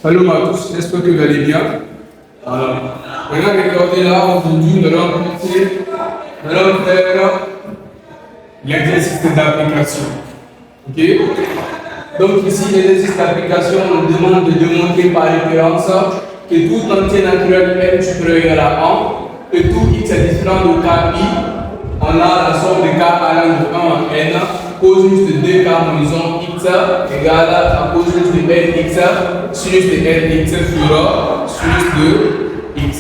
Salut à tous, j'espère que vous allez bien. Alors, maintenant, regardez là, aujourd'hui, nous allons faire l'exercice d'application. Ok? Donc, ici, l'exercice d'application nous demande de démontrer par référence que tout entier naturel n supérieur à 1, que tout x est différent de k i, on a la somme de k allant de 1 à n, cosinus de 2k moins x égale à cosinus de nx, sinus de nx sur sinus de x.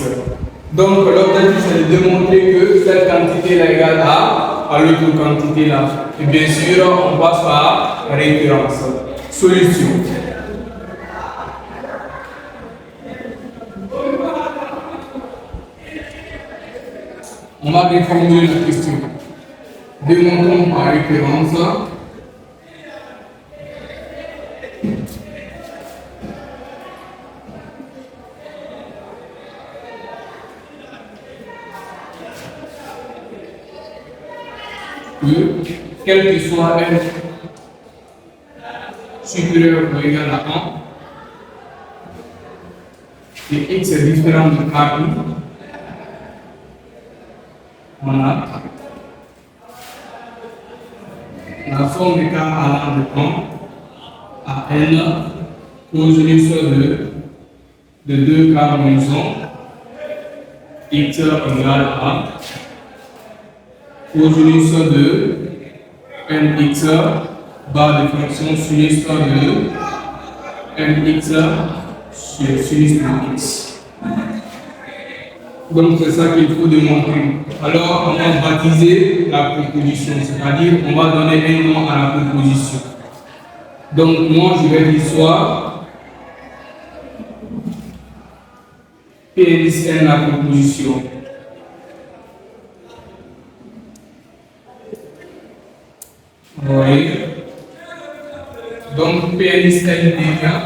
Donc l'objectif c'est de démontrer que cette quantité là égale à l'autre quantité là. Et bien sûr, on passe par référence. Solution. On va reformuler la question. Démontrons par référence que, quel que soit n supérieur ou égal à 1, et x est différent de k, on a la forme de k allant de 1 à n cosinus de 2k moins 1 x égale à cosinus de nx barre de fonction sinus de nx sur sinus de x. Donc c'est ça qu'il faut démontrer. Alors on va baptiser la proposition, c'est-à-dire on va donner un nom à la proposition. Donc moi je vais dire soit P indice n la proposition. Oui. Donc P indice n devient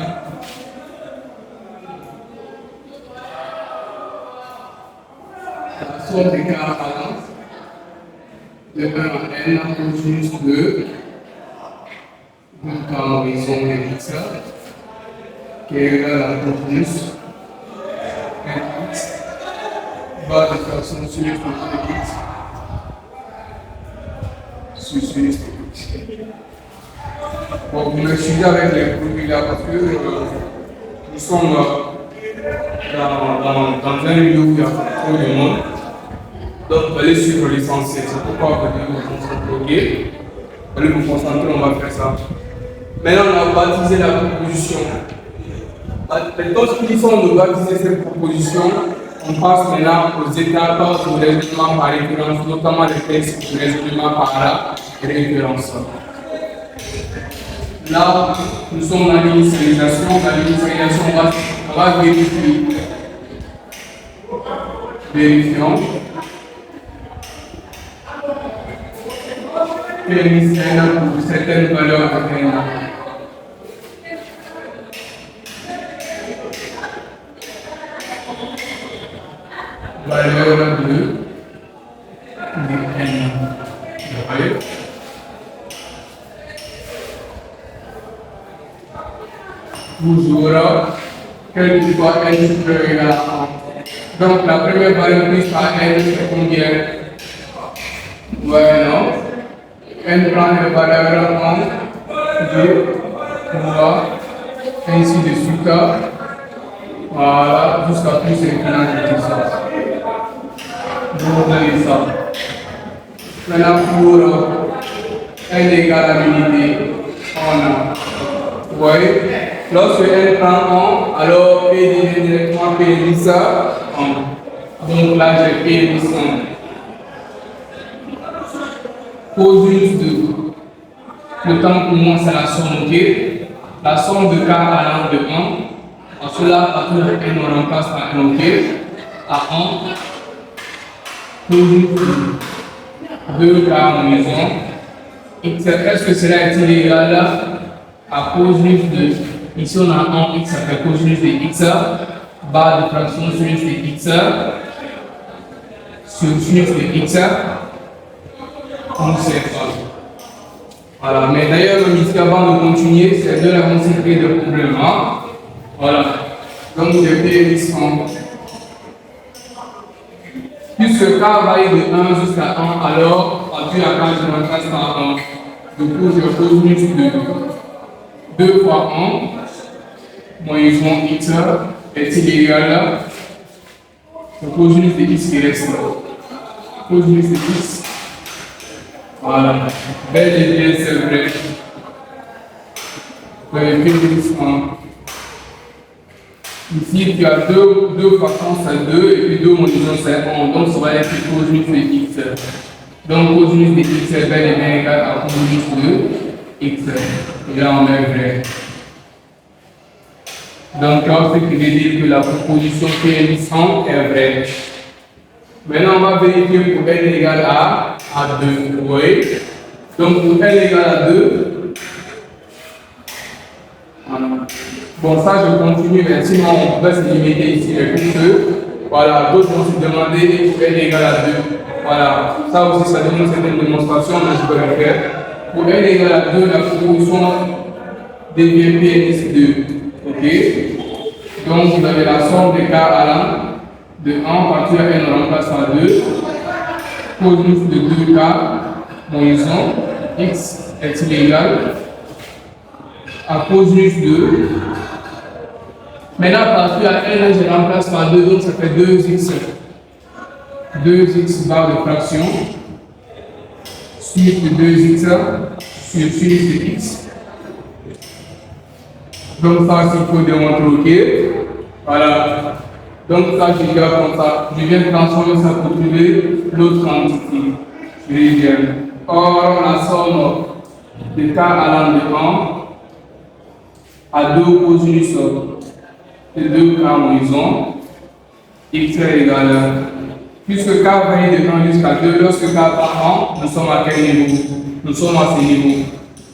la somme des k allant de 1 à n cosinus de 2k moins nx qui est égal à cosinus nx barre de fonction sinus de x sur sinus de x. Bon, vous m'excusez avec les produits là parce que nous sommes dans un lieu où il y a trop de monde. Donc, vous allez suivre l'essentiel. C'est pourquoi vous devez vous concentrer. Vous allez vous concentrer, on va faire ça. Maintenant, on a baptisé la proposition. Lorsqu'il faut de baptiser cette proposition, on passe maintenant aux étapes de raisonnement par référence, notamment les textes de raisonnement par référence. Là, nous sommes dans l'initialisation. Dans l'initialisation, on va vérifier. Vérifions. P pour certaines valeurs de n. Valeur de n. Toujours, quel que soit n supérieur égal à 1. Donc la première valeur prise par n, c'est combien? Ouais, non? N prend les valeurs 1, 2, 3, ainsi de suite. Voilà, jusqu'à plus l'infinité de ça. Vous avez ça. Maintenant pour n égale à l'unité, on a. Vous voyez, lorsque n prend 1, alors P devient directement P indice 1. Donc là, j'ai P indice 1. Cosinus de, le temps pour moi c'est la somme, ok? La somme de k allant de 1, en cela, à tout le n on remplace par 1, ok? À 1, cosinus de 2k moins 1, est-ce que cela est égal à cosinus de, ici on a 1, x ça fait cosinus de x, barre de fraction sinus de x, sur sinus de x, on ne sait pas. Voilà, mais d'ailleurs, ici avant de continuer, c'est de la considérer de problème. Hein? Voilà. Donc j'ai PLX en. Puisque K varie de 1 jusqu'à 1, alors en Q à K, je remplace par 1. Du coup, je cosinus de 2 fois 1, moins x est-il égal à le cosinus de x qui reste là. Cosinus de x. Voilà. Bel et bien, c'est vrai. Ici, tu as 2 fois 1, c'est 2, et puis 2 moins 1, c'est 1. Donc, ça va être cosinus de x. Donc, cosinus de x est bel et bien égal à cosinus de x. Et là, on est vrai. Donc, là, ce qui veut dire que la proposition PLX est vraie. Maintenant, on va vérifier pour n égale à 2. Vous voyez? Donc, pour n égale à 2, voilà. Bon, ça, je continue, mais sinon, on peut se limiter ici avec que, voilà, d'autres vont se demander pour n égale à 2. Voilà, ça aussi, ça demande certaines démonstrations, mais je peux le faire. Pour n égale à 2, la proposition devient PLX 2. Ok? Donc, vous avez la somme des cas allant de 1 partir à n, on remplace par 2. Cosinus de 2k moins 1, x est-il égal à cosinus de. Maintenant, partir à n, je remplace par 2, donc ça fait 2x. 2x barre de fraction sur 2x sur sinus de x. Donc ça, il faut démontrer, ok. Voilà. Donc ça, je viens comme ça. Je viens transformer ça pour trouver l'autre quantité. Je reviens. Or, la somme de k allant de 1 à 2 cosinus de 2k moins 1, x est égal à. Puisque k varie de 1 jusqu'à 2, lorsque k prend 1, nous sommes à quel niveau? Nous sommes à ce niveau.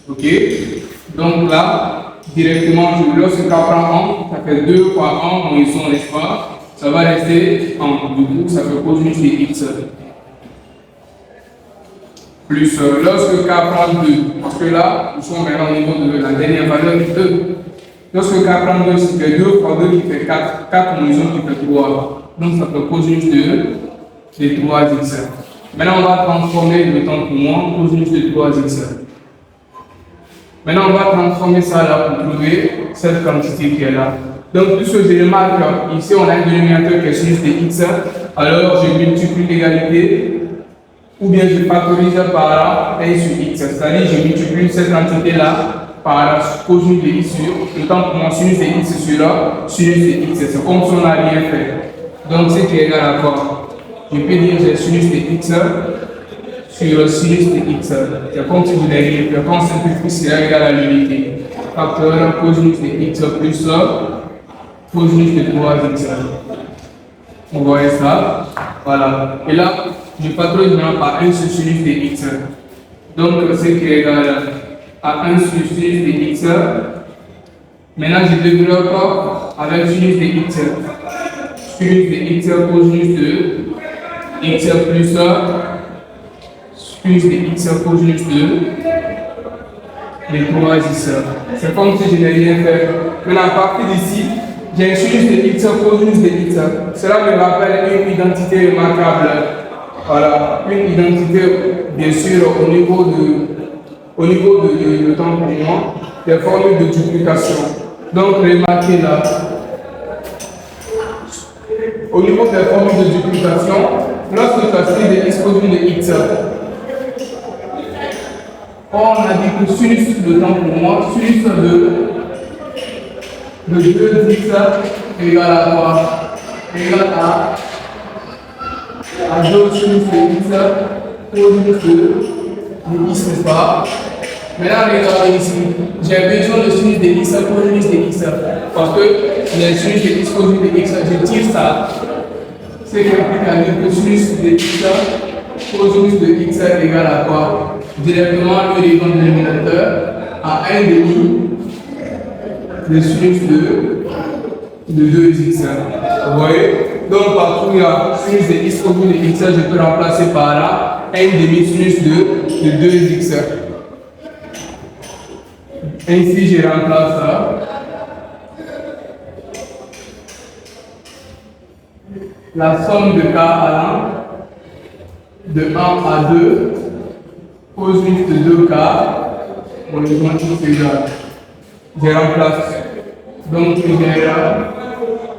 Ok? Donc là, directement, lorsque k prend 1, ça fait 2 fois 1 moins 1, n'est-ce pas? Ça va rester 1. Du coup, ça fait cosinus de x. Plus lorsque k prend 2, parce que là, nous sommes maintenant au niveau de la dernière valeur de 2. Lorsque k prend 2, ça fait 2 fois 2 qui fait 4. 4 moins 1 qui fait 3. Donc ça fait cosinus de 3x. Maintenant, on va transformer le temps pour moi, cosinus de 3x. Maintenant, on va transformer ça là pour trouver cette quantité qui est là. Donc, puisque je remarque ici, on a un dénominateur qui est sinus de x, alors je multiplie l'égalité, ou bien je factorise par n sur x. C'est-à-dire, je multiplie cette quantité-là par cosinus de x sur, le temps pour moi, sinus de x sur sinus de x. C'est comme si on n'a rien fait. Donc, c'est qui est égal à quoi? Je peux dire que j'ai sinus de x sur le sinus de x. C'est comme si vous l'avez dit, quand on simplifie, c'est égal à l'unité. Facteur cosinus de x plus cosinus de 3x. Vous voyez ça? Voilà. Et là, je factorise maintenant par 1 sur sinus de x. Donc, c'est qui est égal à 1 sur sinus de x. Maintenant, je développe avec sinus de x. Sinus de x cosinus de x plus sinus de x cosinus de 3x. C'est comme si je n'ai rien fait. Maintenant, à partir d'ici, j'ai un sinus de x cosinus de x. Cela me rappelle une identité remarquable. Voilà, une identité, bien sûr, au niveau de le temps pour moi, des formules de duplication. Donc, remarquez là. Au niveau des formules de duplication, lorsque tu as suivi de x cosinus de x, on a dit que sinus de temps pour moi, sinus de 2x égale à quoi? Égale à 2 sinus de x cosinus de x, n'est-ce pas? Maintenant, regardez ici, j'ai besoin de sinus de x cosinus de x, parce que les sinus de x cosinus de x, je tire ça. C'est qui implique à dire que sinus de x cosinus de x égale à quoi? Directement le dénominateur à 1 demi de sinus de 2x. Vous voyez? Donc partout il y a sinus de x cosinus de x, je peux remplacer par là 1 demi sinus de 2x. Ainsi je remplace ça. la somme de k allant de 1 à 2, cosinus de 2k, pour le point x égal. Je remplace. Donc,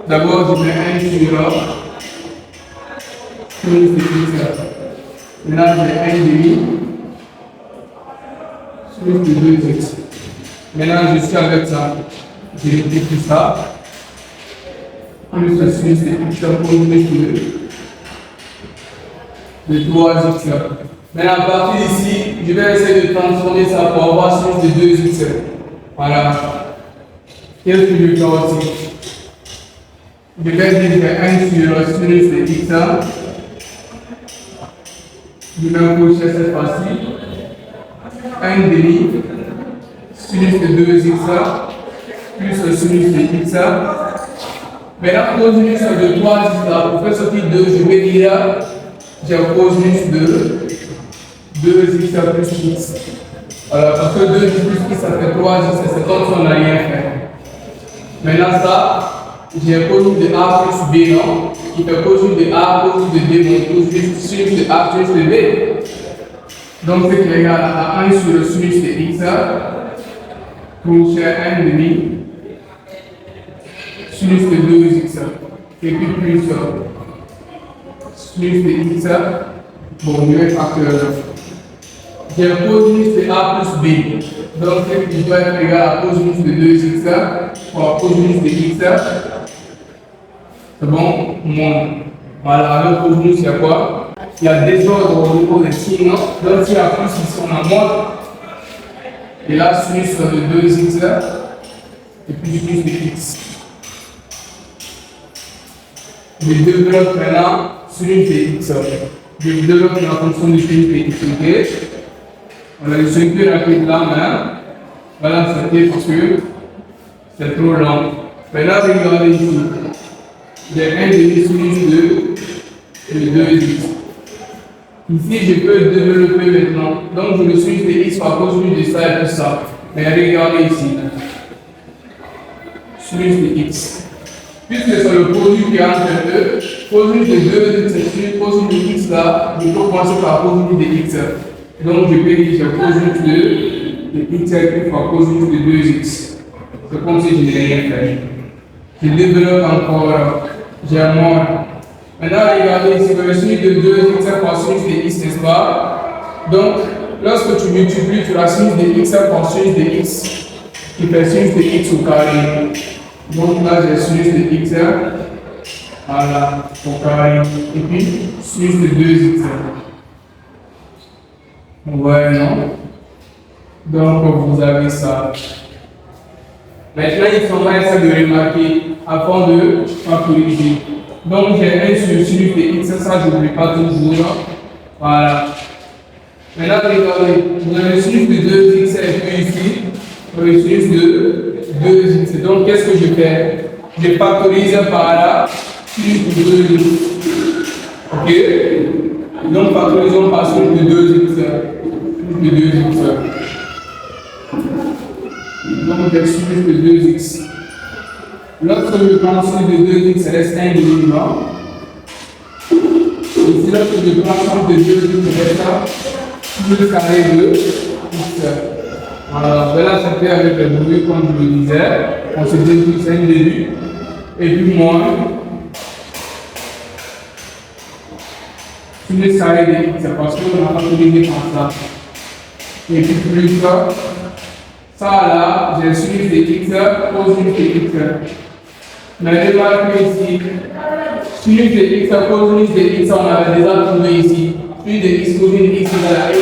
d'abord, je mets 1 sur sinus de x. Maintenant, j'ai 1 demi sinus de 2x. Maintenant, je suis avec ça. Je multiplie ça. Plus le sinus de x cosinus de 3x. Maintenant, à partir d'ici, je vais essayer de transformer ça pour avoir sinus de 2x. Voilà. Qu'est-ce que je fais aussi? Je vais dire 1 sur sinus de x. Je mets un crochet cette fois-ci. 1 demi sinus de 2x plus le sinus de x. Maintenant, cosinus de 3x, pour faire sortir 2, je vais dire j'ai cosinus de 2x plus x. Alors, parce que 2x plus x, ça fait 3x, c'est comme si on n'a rien fait. Maintenant, ça, j'ai cosinus de a plus b, non? Qui fait cosinus de a cosinus de b, mon cosinus de a plus de b. Donc, c'est qui est égal à 1 sur le sinus de x, crochet 1 demi, sinus de 2x, et puis plus sinus de x, bon, je vais facteur. J'ai cosinus de a plus b, donc c'est qui doit être égal à cosinus de 2x, pour cosinus de x, c'est bon, moins. Voilà, avec cosinus, il y a quoi? Il y a désordre au niveau des signes, donc s'il y a plus, ici on a moins. Et là, sinus de 2x, et puis sinus de x. Je développe maintenant sinus de x. Je développe la fonction de sinus de x. Okay? Voilà, je suis un peu rapide là, mais voilà, c'était parce que c'est trop long. Maintenant, regardez ici. J'ai un demi-sinus de 2x. Ici, je peux développer maintenant. Donc, je me suis de x par cosinus de ça et tout ça. Mais regardez ici. Sinus de x. Puisque c'est le produit qui est entre eux, cosinus de 2x, c'est cosinus de x là, je peux commencer par cosinus de x. Donc, je peux dire que j'ai cosinus de x égal par cosinus de 2x. C'est comme si je n'ai rien fait. Je développe encore. J'ai moins. Maintenant, regardez ici, le sinus de 2x par sinus de x, n'est-ce pas? Donc, lorsque tu multiplies, tu as sinus de x par sinus de x, qui fait sinus de x au carré. Donc là, j'ai sinus de x, voilà, au carré, et puis sinus de 2x. Ouais, non? Donc, vous avez ça. Maintenant, il faudra essayer de remarquer avant de factoriser. Donc, j'ai 1 sur sinus de x, ça, je n'oublie pas toujours. Voilà. Maintenant, regardez, vous avez le sinus de 2x et puis ici, le sinus de 2x. Donc, qu'est-ce que je fais? Je factorise par là, sinus de 2x. Ok? Donc, factorisons par sinus de 2x. Sinus de 2x. Donc, j'ai sinus de 2x. Lorsque je prends sinus de 2x, ça reste 1 demi. Ici, lorsque je prends sinus de 2x, ça reste le carré de x. Alors, là, ça fait avec le bruit, comme je le disais. On se déduit 5 début. Et puis moins. Sinus carré de x, parce qu'on a factorisé par ça. Et puis plus ça. Ça là, j'ai sinus de x, cosinus de x. Mais remarquez ici, sinus de x, cosinus de x, on avait déjà trouvé ici. Plus de x, cosinus de x égale à 1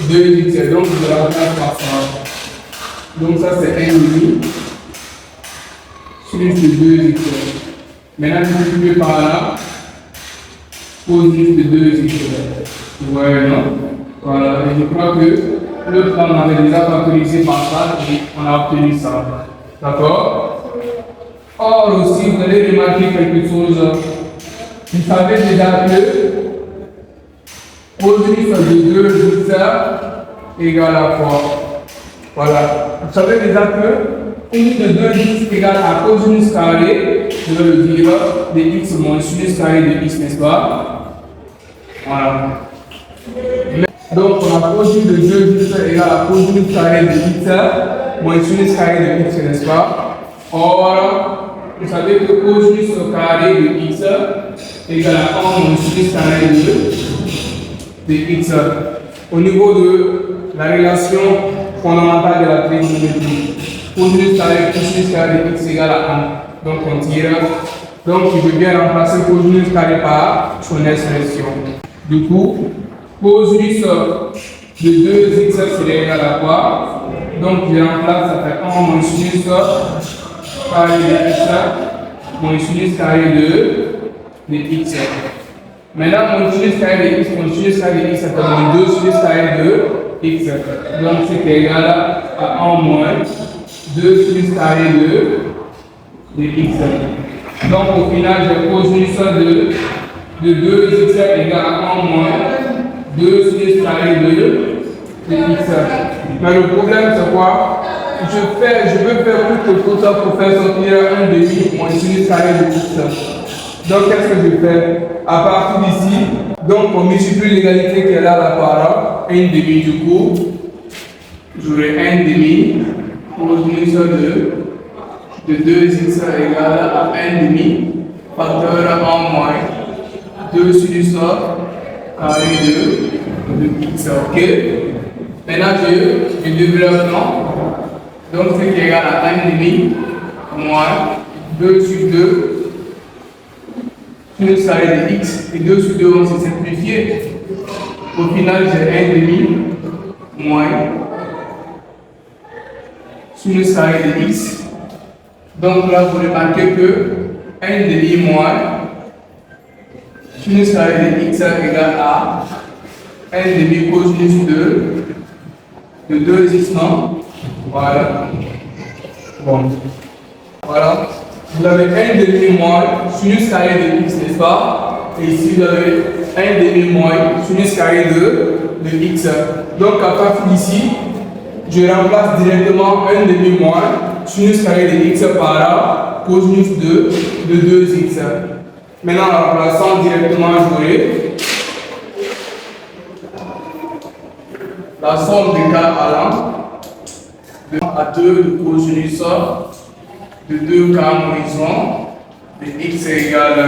de 2x. Donc, je remplace par ça. Donc, ça c'est 1 demi. Sinus de 2x. Maintenant, je multiplie par là. Cosinus de 2x. Ouais, non? Voilà, et je crois que le plan, on avait déjà factorisé par ça et on a obtenu ça. D'accord? Or aussi, vous allez remarquer quelque chose. Vous savez déjà que cosinus de 2x égale à quoi? Voilà. Vous savez déjà que Cosinus de 2x égale à cosinus carré, je vais le dire, de x moins sinus carré de x, n'est-ce pas? Voilà. Donc, on a cosinus de 2x égale à cosinus carré de x moins sinus carré de x, n'est-ce pas? Or, vous savez que cosinus carré de x égale à 1 moins sinus carré de x. Au niveau de la relation fondamentale de la trigonométrie, cosinus carré plus sinus carré de x égale à 1. Donc, on tire. Donc, je vais bien remplacer cosinus carré par son expression. Du coup, cosinus de 2x c'est égal à quoi? Donc, je remplace, ça fait 1 moins sinus carré de x moins sinus carré de x. Maintenant, mon sinus carré de x, ça fait moins 2 sinus carré de x. Donc, c'est égal à 1 moins 2 sinus carré de x. Donc, au final, j'ai cosinus de 2x égale à 1 moins 2 sinus carré de x. Mais le problème, c'est quoi? Je veux faire tout ça pour faire sortir 1 demi moins sinus carré de x. Donc, qu'est-ce que je fais? À partir d'ici, donc on multiplie l'égalité qui est là par 1 demi du coup. J'aurai 1 demi cosinus de 2x égale à 1 demi facteur 1 moins 2 sinus carré de x. Ok? Maintenant, je développe. Donc, c'est qui est égal à 1 demi moins 2 sur 2 sinus carré de x. Et 2 sur 2 vont se simplifier. Au final, j'ai 1 demi moins sinus carré de x. Donc là, vous remarquez que 1 demi moins sinus carré de x égale à 1 demi cosinus de 2x, non? Voilà. Bon. Voilà. Vous avez 1 demi moins sinus carré de x, n'est-ce pas? Et ici, vous avez 1 demi moins sinus carré de x. Donc, à partir d'ici, je remplace directement 1 demi moins sinus carré de x par cosinus de 2x. Maintenant, en remplaçant directement, j'aurai la somme des cas allant à 2 de cosinus de 2 cas moins 1 de x égale.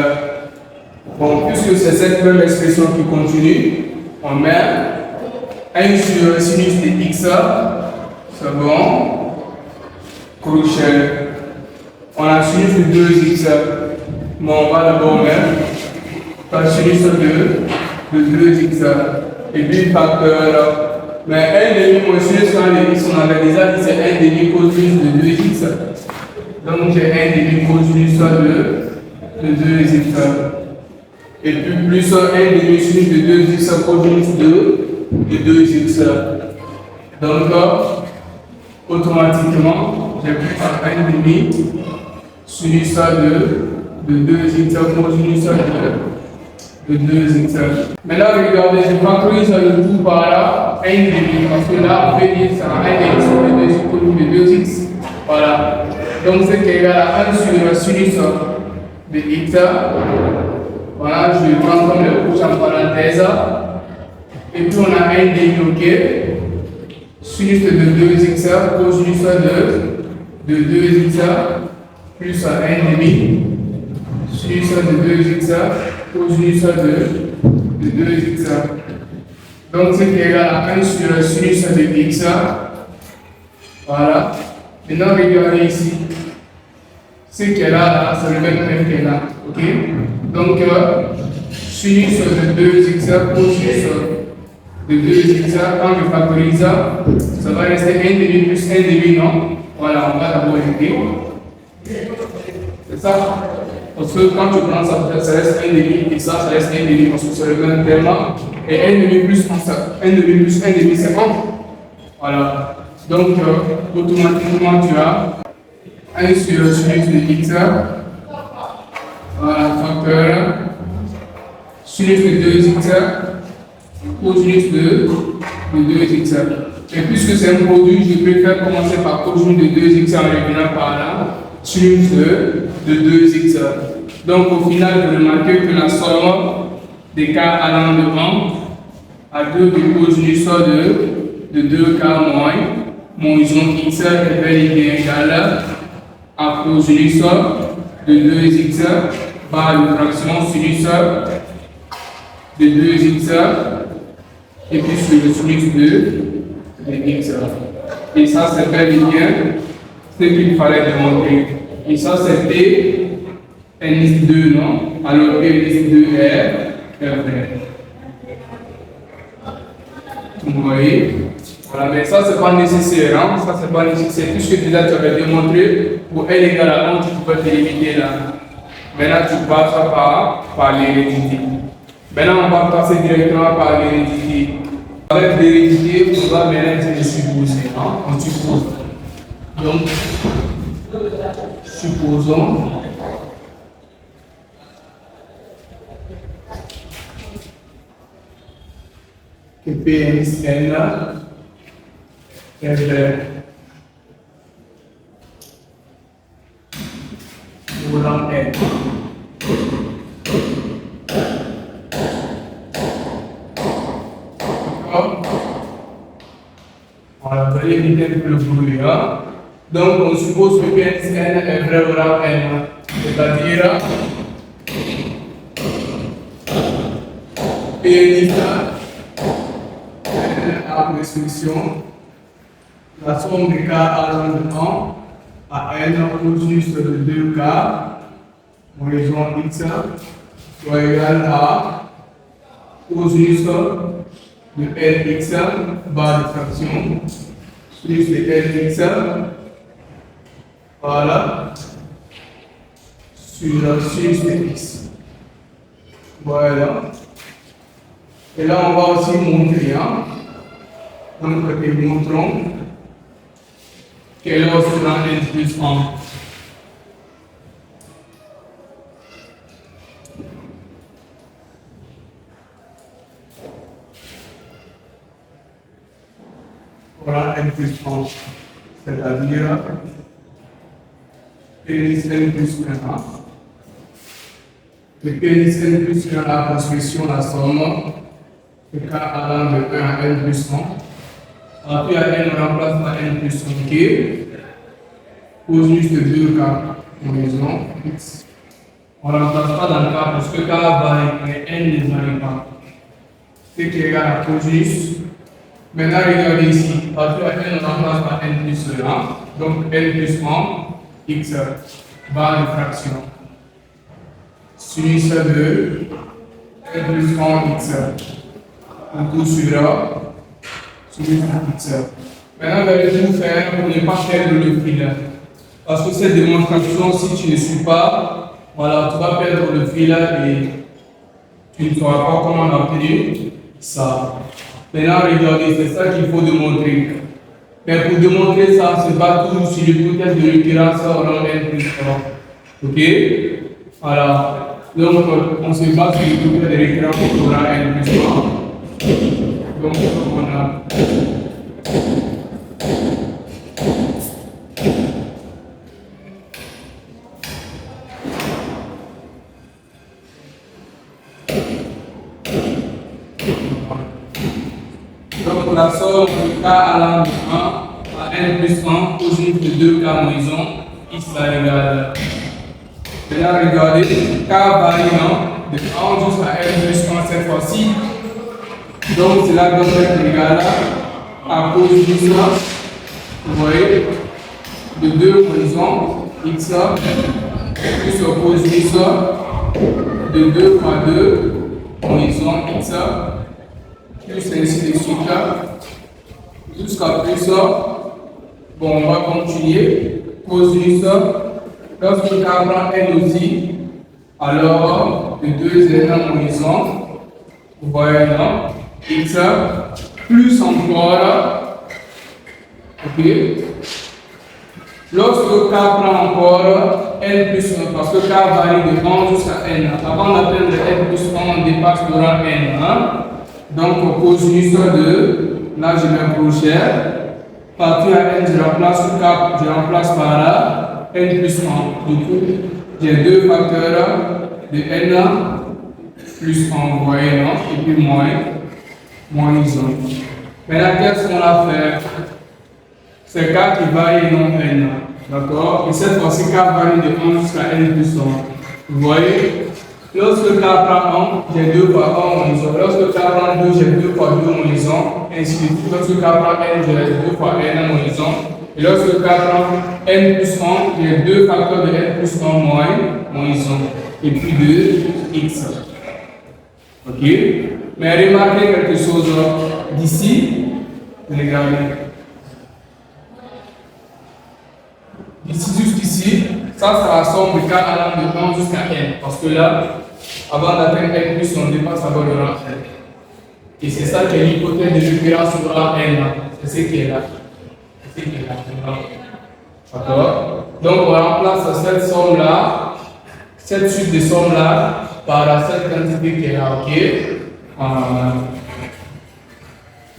Bon, puisque c'est cette même expression qui continue, on met 1 sur sinus de x, c'est bon, crochet. On a sinus de 2x, bon, on va d'abord mettre par sinus de 2x, et puis facteur. Mais 1 demi moins sinus carré de x, on avait déjà dit c'est 1 demi cosinus de 2x. Donc j'ai 1 demi cosinus de 2x. Et puis plus 1 demi sinus de 2x cosinus de 2x. Donc automatiquement, j'ai plus 1 demi sinus de 2x cosinus de 2x. Maintenant, regardez, je factorise le tout par là, 1 demi, parce que là, on peut dire ça 1 demi sur 2x. Voilà. Donc, c'est égal à 1 sur sinus de x. Voilà, je prends comme le couche en parenthèse. Et puis, on a 1 demi, ok. Sinus de 2x, cosinus de 2x, plus 1 demi. Sinus de 2x, cosinus de 2x. Donc, c'est égal à 1 sur sinus de x. Voilà. Maintenant, regardez ici. Ce qui est là, c'est le même qui est là. Ok? Donc, sinus de 2x, cosinus de 2x, quand je factorise, ça va rester 1 demi plus 1 demi, non? Voilà, on va d'abord écrire. C'est ça? Parce que quand tu prends ça, ça reste 1 demi, et ça reste 1 demi, parce que c'est le même terme. Et 1 demi plus 1 demi plus 1 demi, c'est 1. Voilà. Donc, automatiquement, tu as 1 sur sinus de x. Voilà, facteur. Sinus de 2x, cosinus de 2x. Et puisque c'est un produit, je préfère commencer par cosinus de 2x en revenant par là, sinus de 2x. Donc au final, vous remarquez que la somme des cas allant de 1 à 2 de cosinus de 2k moins mon ison x est bel et bien égal à cosinus de 2x par une fraction sinus de 2x et puis sur le sinus de x. Et ça, c'est bel et bien ce qu'il fallait démontrer. Et ça, c'était N2, non? Alors que N2 est vrai. Vous voyez? Voilà, mais ça, c'est pas nécessaire. Hein? Ça, c'est pas nécessaire. Puisque déjà, tu avais démontré pour N égale à 1, tu peux te limiter là. Maintenant, tu passes par l'hérédité. Maintenant, on va passer directement par l'hérédité. Avec l'hérédité, on va maintenant se supposer. Hein? On suppose. Donc, supposons que Pn est vrai. Voulant être. Voilà, vous allez éviter le bruit. Hein? Donc, on suppose que Pn est vrai au rang n. C'est-à-dire Pn a pour expression la somme des cas allant de 1 à n cosinus de 2k moins x soit égal à cosinus de lx barre de fraction plus de lx voilà sur sinus de x. Voilà. Et là, on va aussi montrer, hein, donc montrons quelle est sera n plus 1. Voilà n plus 1, c'est-à-dire pénis n plus 1. Le pénis n plus 1 a pour expression la somme le cas allant de 1 à n plus 1. Après, à n, on remplace par n plus 1 qui est cosinus de 2k moins x. On ne remplace pas dans le cas parce que k varie, mais n ne varie pas. C'est qui est égal à cosinus. Maintenant, regardez ici. Après, à n, on remplace par n plus 1. Donc, n plus 1, x, barre de fraction. Sinus de n plus 1, x. On tout suivra sur le x. Maintenant, vous allez tout faire pour ne pas perdre le fil. Parce que cette démonstration, si tu ne suis pas, voilà, tu vas perdre le fil et tu ne sauras pas comment obtenir ça. Maintenant, regardez, c'est ça qu'il faut démontrer. Mais pour démontrer ça, se bat toujours sur l'hypothèse de récurrence au rang n plus 1. Ok? Voilà. Donc, on se bat sur l'hypothèse de récurrence au rang n plus 1. Donc, on a donc la somme de k allant de 1 à n plus 1 cosinus de 2k moins 1 x va égal. Maintenant, regardez, k variant de 1 jusqu'à n plus 1 cette fois-ci. Donc, cela doit être égal à cosinus, vous voyez, de 2 moins 1 x plus cosinus de 2 fois 2 moins 1 x plus ainsi de suite jusqu'à plus. Bon, on va continuer. Cosinus, lorsque k prend n aussi, alors de 2 n moins 1, vous voyez là, x plus encore, ok. Lorsque k prend encore n plus 1, parce que k varie de 1 jusqu'à n, avant d'atteindre n plus 1, on dépasse le rang n. Hein? Donc, cosinus de là je mets crochet. Partout à n, je remplace par là n plus 1. Du coup, j'ai deux facteurs de n plus 1, vous voyez, non? Et puis moins 1. Maintenant, qu'est-ce qu'on a fait? C'est k qui varie non n. D'accord? Et cette fois-ci, k varie de 1 jusqu'à n plus 1. Vous voyez? Lorsque k prend 1, j'ai 2 fois 1 moins 1. Lorsque k prend 2, j'ai 2 fois 2 moins 1. Ainsi de suite. Lorsque k prend n, j'ai 2 fois n moins 1. Et lorsque k prend n plus 1, j'ai 2 facteurs de n plus 1 moins 1. Et puis 2x. Ok? Mais remarquez quelque chose d'ici. Regardez. D'ici jusqu'ici, ça c'est la somme de k allant de 1 jusqu'à n. Parce que là, avant d'atteindre n plus, on dépasse d'abord le rang n. Et c'est ça qui est l'hypothèse de référence au rang n. C'est ce qui est là. C'est ce qui est là. D'accord? Donc on remplace cette somme-là, cette suite de sommes-là, par cette quantité qui est là. Ok?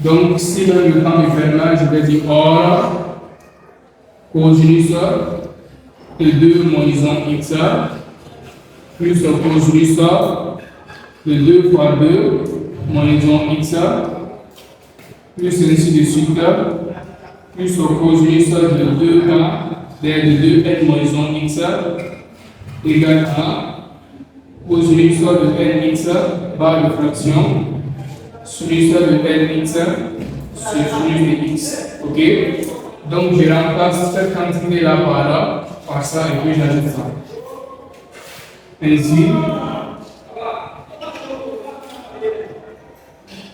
Donc si dans le temps de fermage, je vais dire or cosinus de 2 moins 1x plus cosinus de 2 fois 2 moins 1x plus ainsi de suite plus cosinus de 2k de 2n moins 1x égale à cosinus de nx barre de fraction sinus de nx sur sinus de x. Ok? Donc je remplace cette quantité là par là, par ça et puis j'ajoute ça. Ainsi,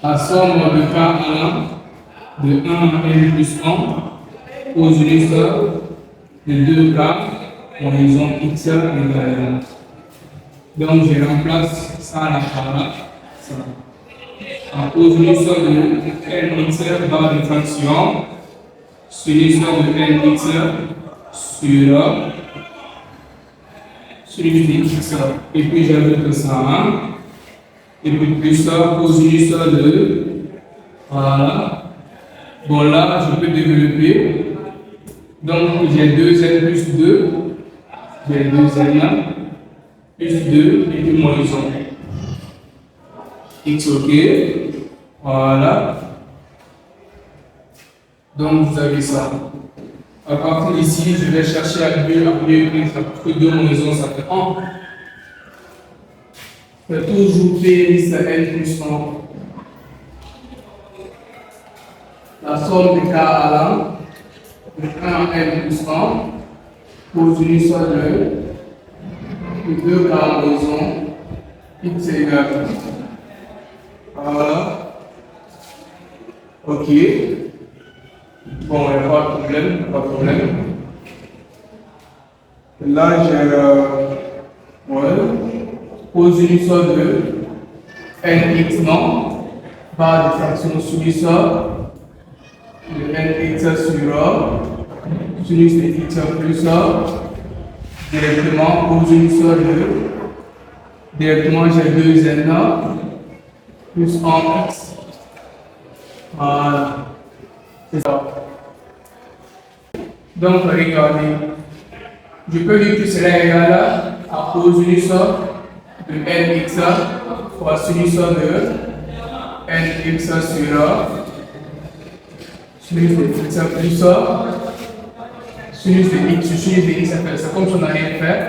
la somme de k1 de 1 à n plus 1 cosinus de 2k moins 1x égale 1. Donc je remplace ça là par là, ça. En cosinus de nx barre de fraction sinus de nx sur sinus de x. Et puis j'ajoute ça. Et puis plus ça, cosinus de. Voilà. Bon là, je peux développer. Donc j'ai 2n plus 2. J'ai 2n plus 2 et puis moins 1. X, ok. Voilà. Donc vous avez ça. À partir d'ici, je vais chercher à mieux écrire ça. Parce que 2 moins 1, ça fait 1. C'est toujours P liste n plus 1. La somme de k allant de 1 à n plus 1 cosinus de 2k moins 1 x égale. Voilà. Ok. Bon, il n'y a pas de problème, pas de problème. Là, j'ai cosinus de nx non, barre de fraction sinus de nx sur sinus de x plus directement cosinus directement j'ai 2n plus 1x. Voilà. C'est ça. Donc, regardez, je peux dire que cela est égal à cosinus de nx fois sinus de nx sur sinus de x plus sinus de x sur sinus de x. C'est comme si on n'a rien fait.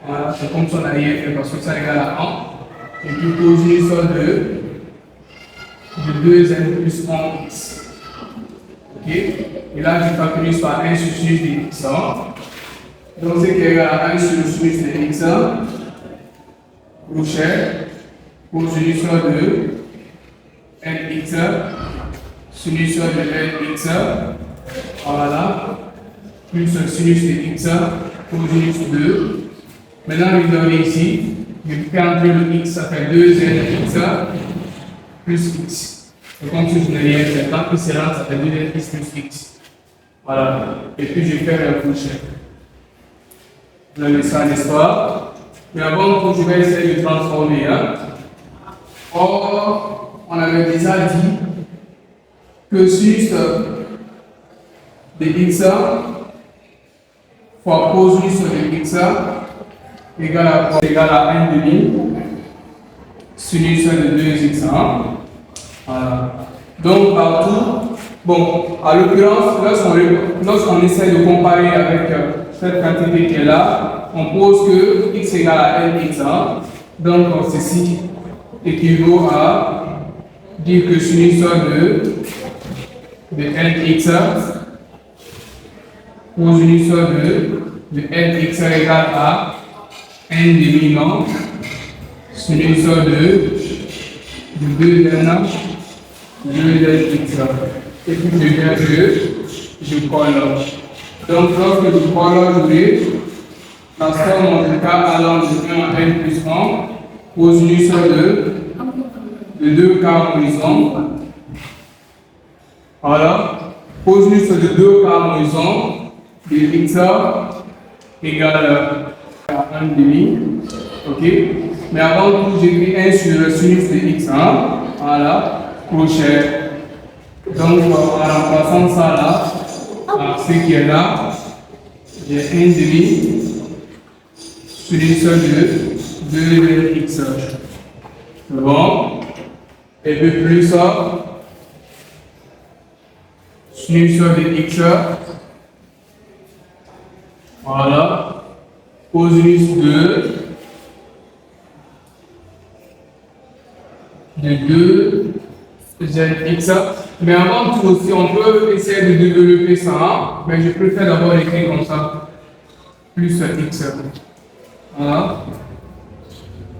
Voilà, c'est comme si on n'a rien fait parce que ça est égal à 1. Et puis cosinus de 2n plus 1x. Ok? Et là, je factorise par 1 sur sinus de x. Donc, c'est qui est égal à 1 sur le sinus de x. Crochet, cosinus de nx, sinus de nx. Voilà. Plus sinus de x, cosinus de. Maintenant, regardez ici. Je fais entrer le x, ça fait 2nx plus x. Et comme si je n'ai rien fait, tant que c'est là, ça fait 2nx plus x. Voilà. Et puis je fais un crochet. Vous avez ça, n'est-ce pas? Mais avant, je vais essayer de transformer. Or, on avait déjà dit que sinus de x fois cosinus de x égale à 1 demi sinus de 2x1. Voilà. Donc partout, bon, à l'occurrence, lorsqu'on essaie de comparer avec cette quantité qui est là, on pose que x égale à nx1. Donc ceci équivaut à dire que sinus de nx cosinus de nx égale à 1 demi non sinus de 2n et puis je viens je colle. Donc lorsque je colle, la somme de k allant de 1 à n plus 1 cosinus de 2k moins 1. Voilà, cosinus de 2k moins 1 de x égale à 1 demi. Ok, mais avant tout, j'écris 1 sur le sinus de x1. Voilà, crochet. Donc, en remplaçant ça là, ce qui est là, j'ai 1 demi sinus de 2x. C'est bon? Et puis plus ça, sinus de x. Voilà, cosinus de 2 x. Mais avant tout aussi, on peut essayer de développer ça, mais je préfère d'abord écrire comme ça, plus x. Voilà.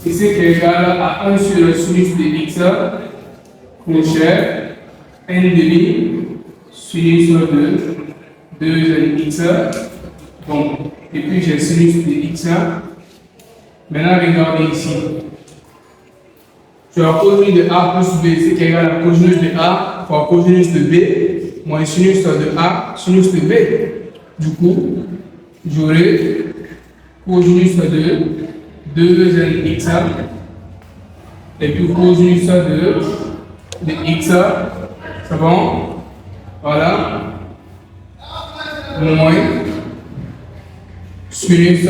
Ici qui est égal à 1 sur le sinus de x, crochet, 1 demi, sinus de 2x. Donc, et puis j'ai sinus de x. Maintenant, regardez ici. Tu as cosinus de a plus b, c'est égal à cosinus de a fois cosinus de b, moins sinus de a, sinus de b. Du coup, j'aurai cosinus de 2x et puis cosinus de x. C'est bon? Voilà. Moins sinus de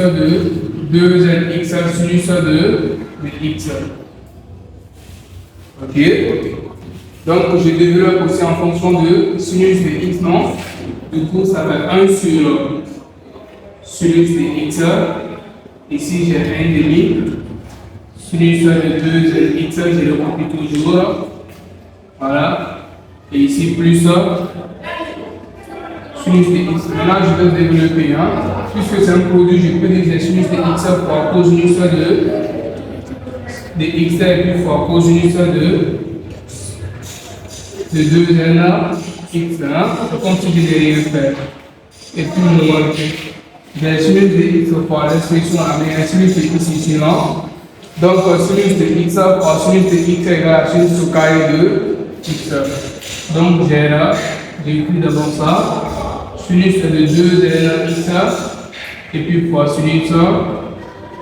2x sinus de x. Ok. Donc je développe aussi en fonction de sinus de x, non? Du coup, ça va être 1 sur sinus de x. Ici, j'ai 1 demi. Sinus de 2x, je le copie toujours. Voilà. Et ici, plus sinus de x. Maintenant, je vais développer. Hein. Puisque c'est un produit, je peux dire sinus de x fois cosinus de x et puis fois cosinus de 2n x. Comme si je n'ai rien fait. Et puis, moins j'ai sinus de x fois l'expression avec sinus de x ici, non? Donc, sinus de x fois sinus de x égale à sinus au carré de x. Donc, j'ai là, j'écris d'abord ça. Sinus de 2n x et puis fois sinus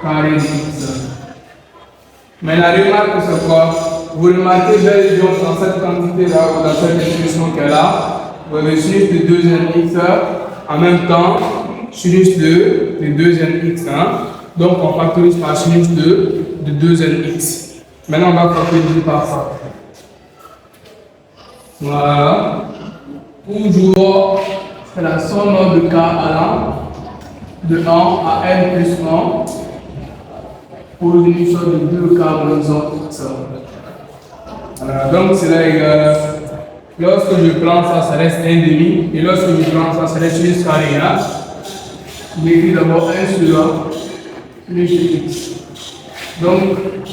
carré de x. Mais la remarque, c'est quoi? Vous remarquez bel et bien dans cette quantité-là ou dans cette expression qu'elle a, vous avez sinus de 2nx en même temps sinus de 2nx. Donc on factorise par sinus de 2nx. Maintenant on va factoriser par ça. Voilà. Toujours, c'est la somme de k allant de 1 à n plus 1. Cosinus de 2k moins 1x. Voilà, donc c'est là égal. Lorsque je prends ça, ça reste 1 demi. Et lorsque je prends ça, ça reste sinus carré. Je m'écris d'abord 1 sur sinus de x. Donc,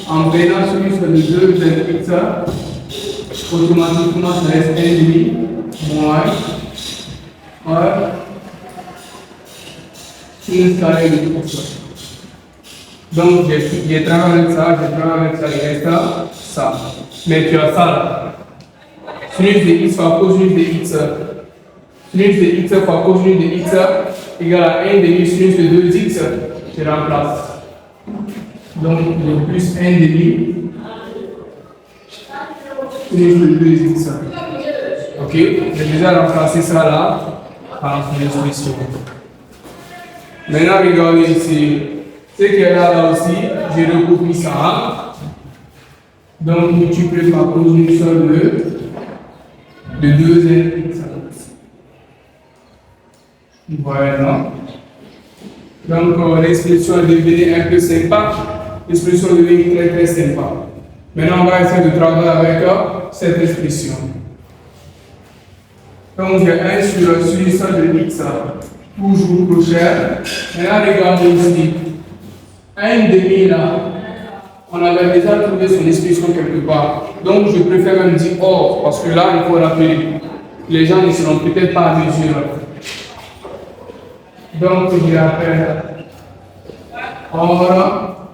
en prenant sinus de 2x, automatiquement ça reste 1 demi moins sinus carré de x. Donc, j'ai travaillé avec ça, il reste ça. Mais tu as ça là. Sinus de x fois cosinus de x. Sinus de x fois cosinus de x égale à 1 demi sinus de 2x. Je remplace. Donc, le plus 1 demi sinus de 2x. Ok? Ok, j'ai déjà remplacé ça là par une expression. Maintenant, regardez ici. Ce qui est là aussi, j'ai recopié ça. Donc, multiplié par cosine de 2n. Voilà. Donc, l'expression est devenue un peu sympa. L'expression est devenue très très sympa. Maintenant, on va essayer de travailler avec cette expression. Donc, j'ai 1 sur de x, toujours prochain. Maintenant, regardez ici. 1,5 là, on avait déjà trouvé son expression quelque part. Donc, je préfère même dire or, parce que là, il faut rappeler. Les gens ne seront peut-être pas à mesure. Donc, je appelle or.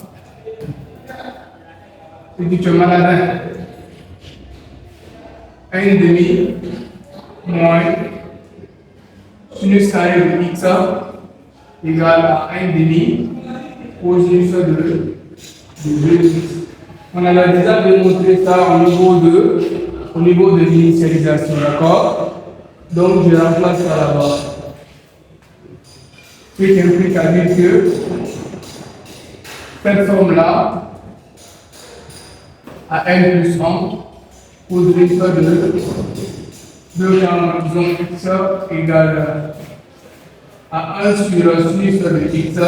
Je dis que tu es malade. 1,5 moins sinus carré de x égale à 1,5 cosine de 2x. On a déjà démontré ça au niveau de l'initialisation, d'accord? Donc, je remplace ça là-bas. Ce qui implique à dire que cette forme-là, à n plus 1, cosine de 2 disons x égale à 1 sur sinus de x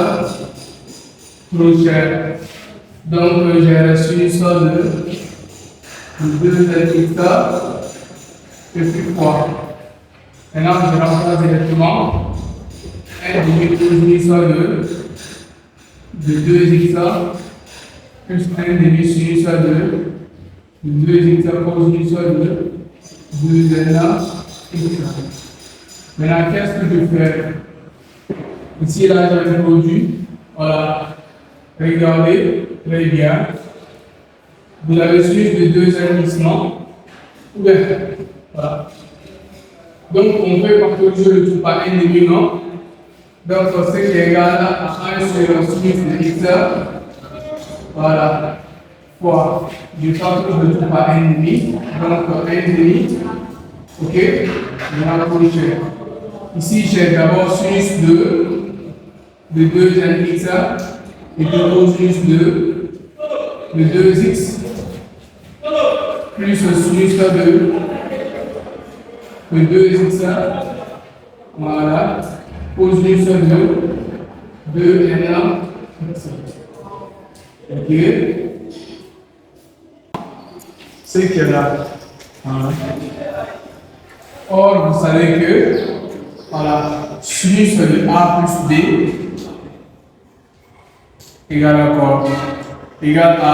prochain. Donc, j'ai reçu ça de 2x et puis quoi? Maintenant, je remplace directement 1,5 cosine de 2x plus 1,5 sinus de 2x cosine de 2n x. Maintenant, qu'est-ce que je fais? Ici, là, j'ai un produit. Voilà. Regardez, très bien. Vous avez sinus de 2n x, non? Voilà. Donc, on peut factoriser le tout par 1,5, non? Donc, c'est qui est égal à 1 sur sinus de x. Voilà. Fois. Je factorise le tout par 1,5. Donc, 1,5. Ok? Maintenant, corriger. Ici, j'ai d'abord sinus de 2n x et de cosinus de 2x plus sinus de 2x, voilà, cosinus de 2n x. Ok? C'est que là. Voilà. Or, vous savez que, voilà, sinus de a plus b égale à quoi? Égale à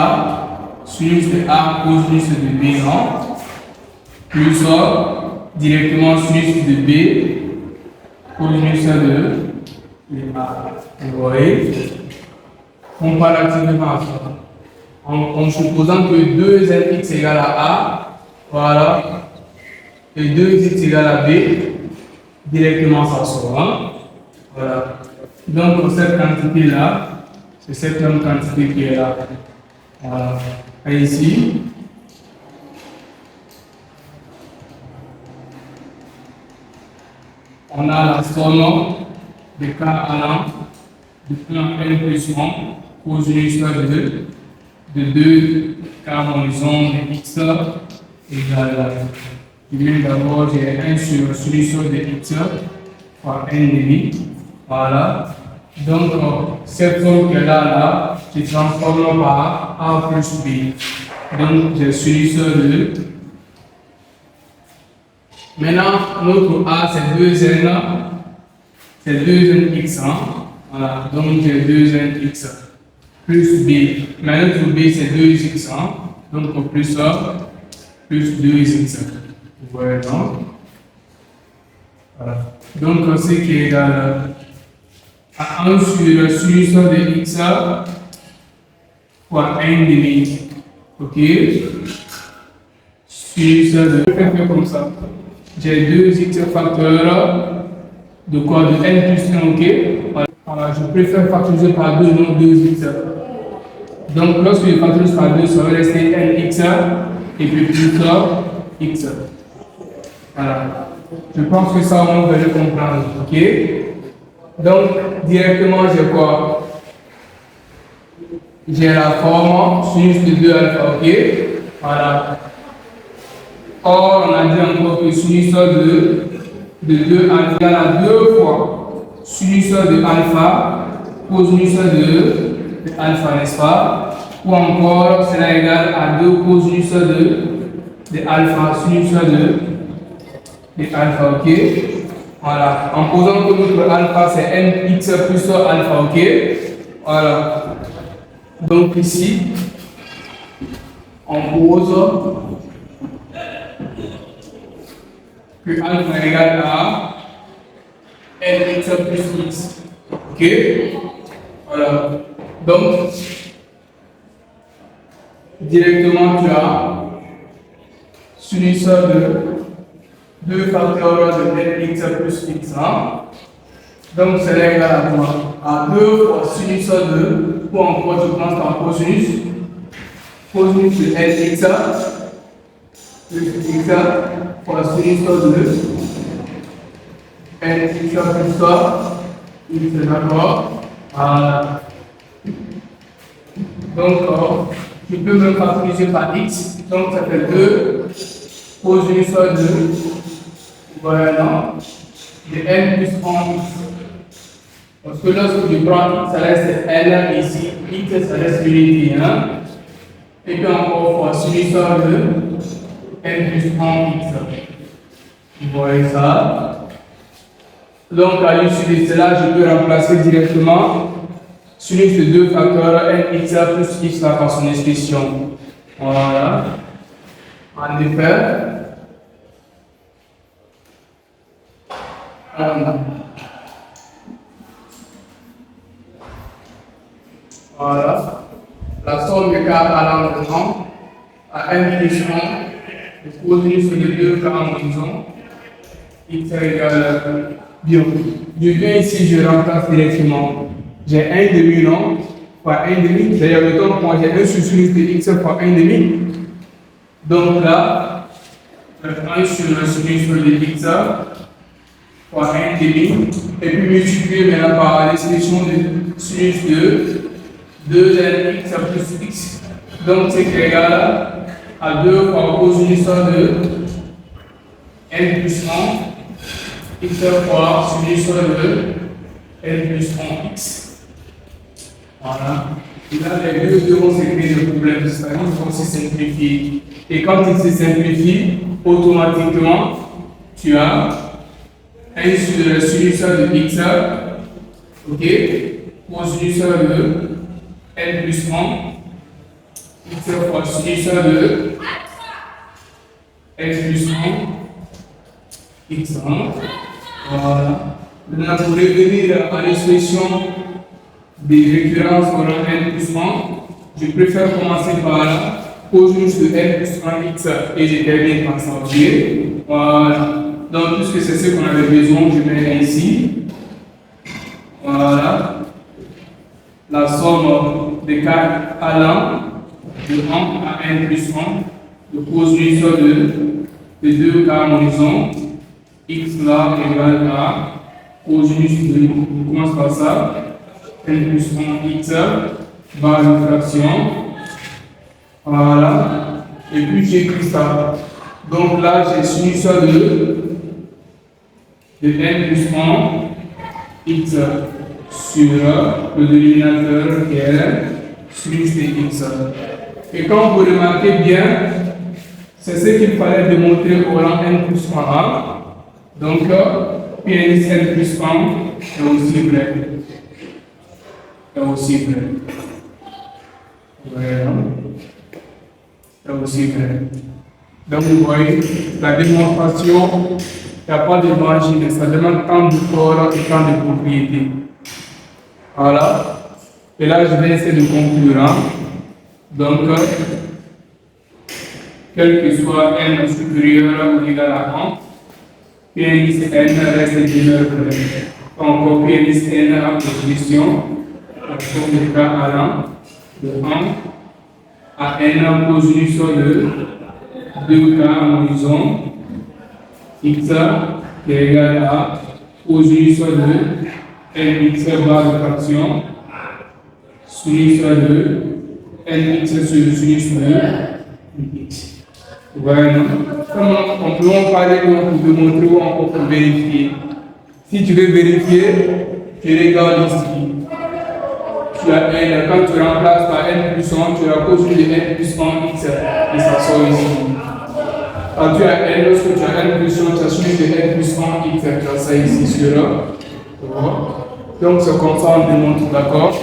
sinus de a cosinus de b, non? Plus directement sinus de b cosinus de a. Vous voyez? Comparativement à ça. En supposant que 2nx égale à a, voilà, et 2x égale à b, directement ça sort. Hein? Voilà. Donc, pour cette quantité-là, c'est cette même quantité qui est là. Voilà. Et ici, on a la somme de k allant de plan n plus 1 cosinus de 2 k moins 1 de x égale à. D'abord, j'ai 1 sur solution de x par n,5. Voilà. Donc, cette forme qui est là, je transforme par a plus b. Donc, j'ai solution de. Maintenant, notre a, c'est 2n. C'est 2nx. Hein? Voilà. Donc, j'ai 2nx plus b. Maintenant, notre b, c'est 2x. Hein? Donc, plus 2x. Voilà. Voilà. Donc, ce qui est égal à 1 sur solution de x fois 1,5. Ok? Solution de. Je vais faire comme ça. J'ai 2x facteur de quoi? De n plus 1. Ok? Voilà. Je préfère factoriser par 2, non 2x. Donc, lorsque je factorise par 2, ça va rester nx et puis plus x. Voilà. Je pense que ça, on va le comprendre. OK? Donc, directement, j'ai quoi? J'ai la forme sinus de 2 alpha. OK? Voilà. Or, on a dit encore que sinus de 2 alpha, il y en a 2 fois sinus de alpha, cosinus de alpha, n'est-ce pas? Ou encore, cela égale à 2 cosinus de alpha, sinus de alpha, ok? Voilà. En posant que notre alpha c'est nx plus alpha, ok? Voilà. Donc ici, on pose que alpha égale à nx plus x, ok? Voilà. Donc, directement tu as sinus de 2 facteurs de nx plus x. Hein? Donc, c'est égal à quoi? À 2 fois sinus de, ou encore je commence par cosinus de nx plus x fois sinus de nx plus x, d'accord? Voilà. Donc, je peux me factoriser par x, donc ça fait 2 cosinus de, voilà, de n plus 1x. Parce que lorsque je prends, ça reste n ici, x, ça reste l'unité, hein? Et puis encore fois sinus de n plus 1x. Vous voyez ça? Donc, à l'issue de cela, je peux remplacer directement sinus de 2 facteurs nx plus x là par son expression. Voilà. En effet, voilà. La somme de k à l'endroit à n plus 1, le cosinus de 2 k en horizon, x égale bien. Je viens ici, je remplace directement. J'ai 1 demi, non? Fois 1 demi. D'ailleurs, le temps pour moi, j'ai 1 sur sinus de x fois 1 demi. Donc là, je prends 1 sur le sinus de x fois 1 demi. Et puis multiplier maintenant par l'expression de sinus de 2nx plus x. Donc c'est égal à 2 fois cosinus de n plus 1 x fois sinus de n plus 1x. Voilà. Et là, les deux vont se créer le problème, c'est-à-dire qu'ils vont se simplifier. Et quand ils se simplifient, automatiquement, tu as 1 sur le sinus de x, ok, cosinus de n plus 1, x fois sinus de n plus 1, x. Voilà. Maintenant, pour revenir à l'expression des récurrences au rang n plus 1, je préfère commencer par cosinus de n plus 1x et je termine par ça. Voilà. Donc, puisque c'est ce qu'on avait besoin, je mets ici. Voilà. La somme de 4 allant de 1 à n plus 1, de cosinus de 2 k en horizon, x là égale à cosinus de, on commence par ça, n plus 1 x, barre de fraction. Voilà. Et puis j'écris ça. Donc là, j'ai sinus de n plus 1 x sur le dénominateur qui est sinus de x. Et quand vous remarquez bien, c'est ce qu'il fallait démontrer au rang n plus 1a. Donc, PNX n plus 1 est aussi vrai. Est aussi vrai. Voilà. Est aussi vrai. Donc, vous voyez, la démonstration, il n'y a pas de magie, ça demande tant de corps et tant de propriétés. Voilà. Et là, je vais essayer de conclure. Hein. Donc, quel que soit n supérieur ou égal à 1, PNX n reste demeure vrai. Encore PNX n à position, la somme de k allant de 1 à n cosinus de 2k en horizon, x qui est égal à cos soit de nx barre de fraction sinus soit de nx sur sinus de x. Voilà. Comment on peut en parler pour démontrer ou encore pour vérifier. Si tu veux vérifier, tu regardes ici. Tu as n, quand tu remplaces par n plus 1, tu as cos de n plus 1 x et ça sort ici. Quand tu as n, lorsque tu as n plus 1, tu as sinus de n plus 1 x, tu as ça ici sur là. Donc c'est comme ça on démontre, d'accord?